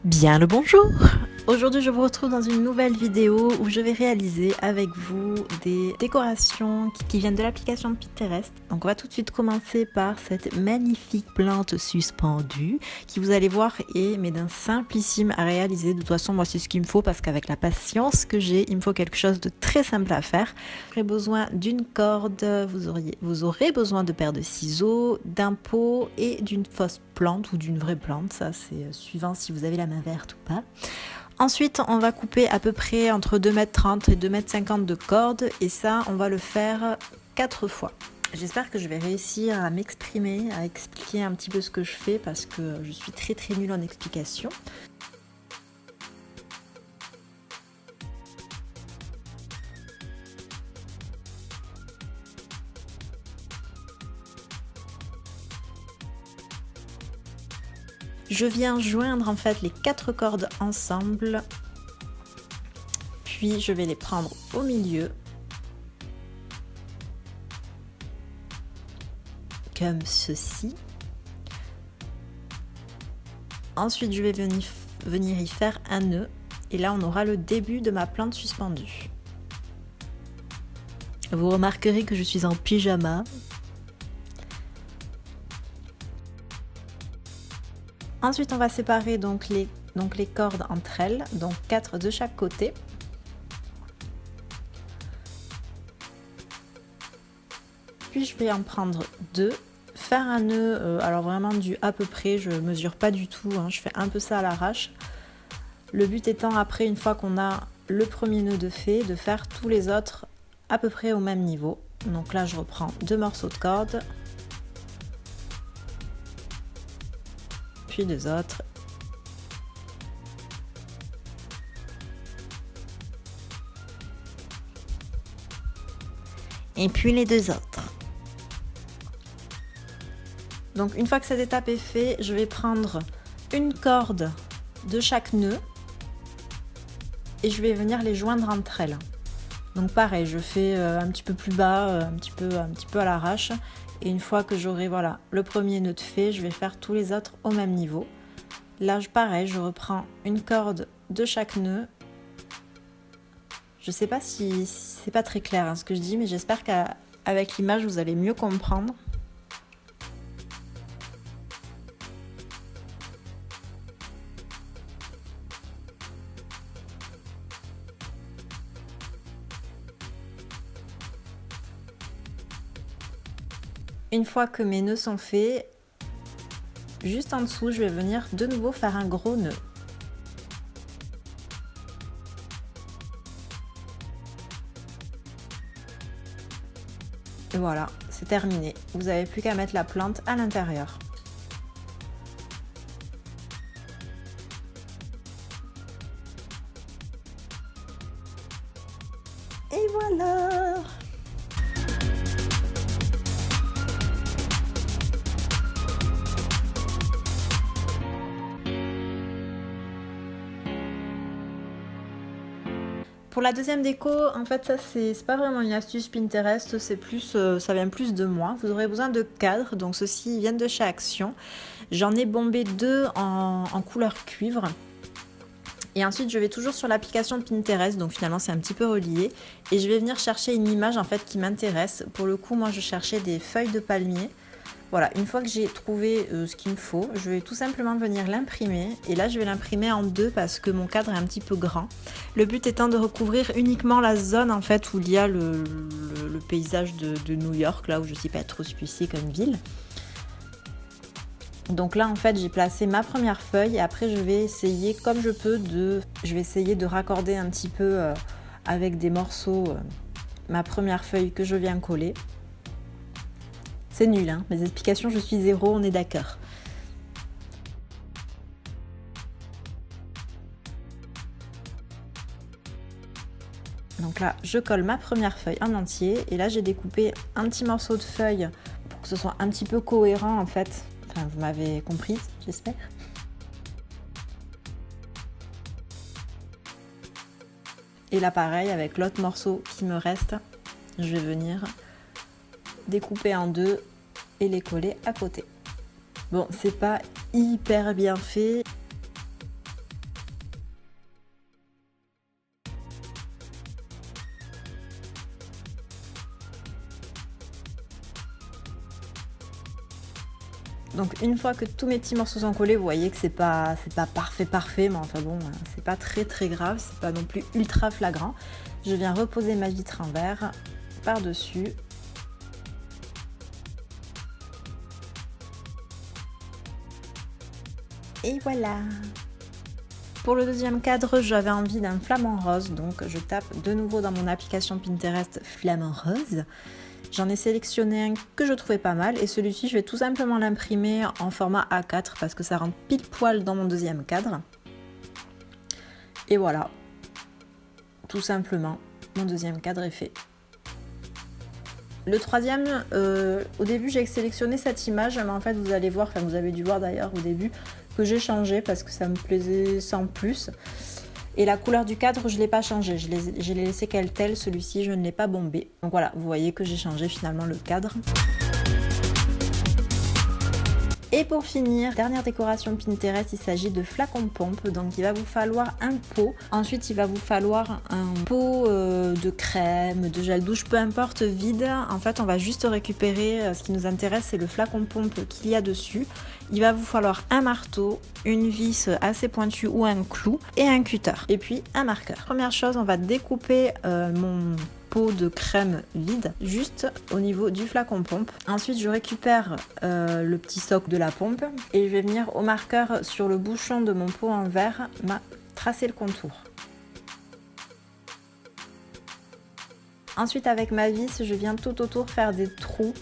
Bien le bonjour! Aujourd'hui je vous retrouve dans une nouvelle vidéo où je vais réaliser avec vous des décorations qui viennent de l'application Pinterest. Donc on va tout de suite commencer par cette magnifique plante suspendue qui, vous allez voir, est mais d'un simplissime à réaliser. De toute façon moi c'est ce qu'il me faut parce qu'avec la patience que j'ai, il me faut quelque chose de très simple à faire. Vous aurez besoin d'une corde, vous aurez besoin de paires de ciseaux, d'un pot et d'une fausse plante ou d'une vraie plante, ça c'est suivant si vous avez la main verte ou pas. Ensuite, on va couper à peu près entre 2,30 m et 2,50 m de corde et ça, on va le faire 4 fois. J'espère que je vais réussir à m'exprimer, à expliquer un petit peu ce que je fais parce que je suis très nulle en explication. Je viens joindre en fait les 4 cordes ensemble, puis je vais les prendre au milieu, comme ceci. Ensuite je vais venir y faire un nœud et là on aura le début de ma plante suspendue. Vous remarquerez que je suis en pyjama. Ensuite on va séparer donc les cordes entre elles, donc 4 de chaque côté. Puis je vais en prendre 2, faire un nœud, alors vraiment du à peu près, je mesure pas du tout, hein, je fais un peu ça à l'arrache. Le but étant après, une fois qu'on a le premier nœud de fait, de faire tous les autres à peu près au même niveau. Donc là je reprends 2 morceaux de corde, puis 2 autres. Et puis les 2 autres. Donc une fois que cette étape est faite, je vais prendre une corde de chaque nœud et je vais venir les joindre entre elles. Donc pareil, je fais un petit peu plus bas, un petit peu à l'arrache. Et une fois que j'aurai voilà, le premier nœud de fait, je vais faire tous les autres au même niveau. Là, pareil, je reprends une corde de chaque nœud. Je sais pas si c'est pas très clair hein, ce que je dis, mais j'espère qu'avec l'image, vous allez mieux comprendre. Une fois que mes nœuds sont faits, juste en dessous, je vais venir de nouveau faire un gros nœud. Et voilà, c'est terminé. Vous n'avez plus qu'à mettre la plante à l'intérieur. Et voilà! Pour la deuxième déco, en fait ça c'est pas vraiment une astuce Pinterest, c'est plus, ça vient plus de moi. Vous aurez besoin de cadres, donc ceux-ci viennent de chez Action. J'en ai bombé 2 en couleur cuivre. Et ensuite je vais toujours sur l'application Pinterest, donc finalement c'est un petit peu relié. Et je vais venir chercher une image en fait qui m'intéresse. Pour le coup moi je cherchais des feuilles de palmier. Voilà, une fois que j'ai trouvé ce qu'il me faut, je vais tout simplement venir l'imprimer. Et là, je vais l'imprimer en 2 parce que mon cadre est un petit peu grand. Le but étant de recouvrir uniquement la zone en fait où il y a le paysage de New York, là où je ne sais pas trop ce que c'est comme ville. Donc là, en fait, j'ai placé ma première feuille et après, je vais essayer comme je peux je vais essayer de raccorder un petit peu avec des morceaux ma première feuille que je viens coller. C'est nul, hein, mes explications, je suis zéro, on est d'accord. Donc là, je colle ma première feuille en entier et là, j'ai découpé un petit morceau de feuille pour que ce soit un petit peu cohérent en fait. Enfin, vous m'avez comprise, j'espère. Et là, pareil, avec l'autre morceau qui me reste, je vais venir découper en 2 et les coller à côté. Bon, c'est pas hyper bien fait. Donc une fois que tous mes petits morceaux sont collés, vous voyez que c'est pas parfait, mais enfin bon, c'est pas très grave, c'est pas non plus ultra flagrant. Je viens reposer ma vitre en verre par-dessus. Et voilà. Pour le deuxième cadre, j'avais envie d'un flamant rose, donc je tape de nouveau dans mon application Pinterest flamant rose. J'en ai sélectionné un que je trouvais pas mal et celui-ci, je vais tout simplement l'imprimer en format A4 parce que ça rentre pile poil dans mon deuxième cadre. Et voilà, tout simplement, mon deuxième cadre est fait. Le troisième, au début j'ai sélectionné cette image, mais en fait vous allez voir, enfin vous avez dû voir d'ailleurs au début, que j'ai changé parce que ça me plaisait sans plus. Et la couleur du cadre, je ne l'ai pas changé, je l'ai laissé tel, celui-ci je ne l'ai pas bombé. Donc voilà, vous voyez que j'ai changé finalement le cadre. Et pour finir, dernière décoration Pinterest, il s'agit de flacons pompe. Donc il va vous falloir un pot. Ensuite il va vous falloir un pot de crème, de gel douche, peu importe, vide. En fait on va juste récupérer, ce qui nous intéresse c'est le flacon pompe qu'il y a dessus. Il va vous falloir un marteau, une vis assez pointue ou un clou et un cutter. Et puis un marqueur. Première chose, on va découper mon pot de crème vide juste au niveau du flacon pompe. Ensuite je récupère le petit socle de la pompe et je vais venir au marqueur sur le bouchon de mon pot en verre tracer le contour. Ensuite avec ma vis je viens tout autour faire des trous.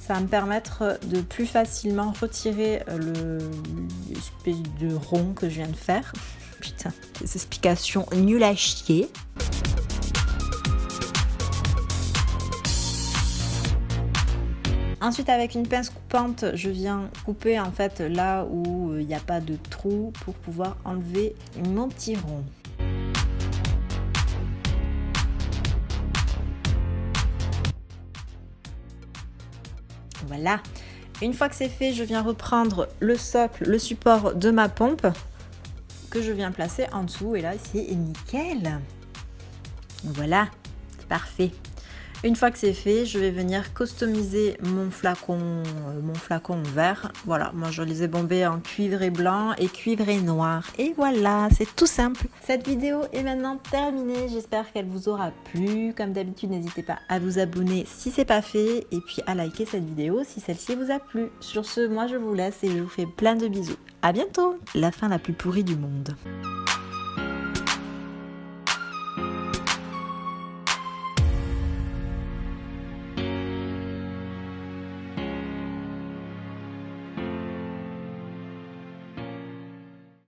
Ça va me permettre de plus facilement retirer l'espèce de rond que je viens de faire. Putain, des explications nulles à chier. Ensuite avec une pince coupante, je viens couper en fait là où il n'y a pas de trou pour pouvoir enlever mon petit rond. Voilà. Une fois que c'est fait, je viens reprendre le socle, le support de ma pompe que je viens placer en dessous et là c'est nickel. Voilà, c'est parfait. Une fois que c'est fait, je vais venir customiser mon flacon vert. Voilà, moi je les ai bombés en cuivre et blanc et cuivre et noir. Et voilà, c'est tout simple. Cette vidéo est maintenant terminée. J'espère qu'elle vous aura plu. Comme d'habitude, n'hésitez pas à vous abonner si c'est pas fait et puis à liker cette vidéo si celle-ci vous a plu. Sur ce, moi je vous laisse et je vous fais plein de bisous. À bientôt. La fin la plus pourrie du monde.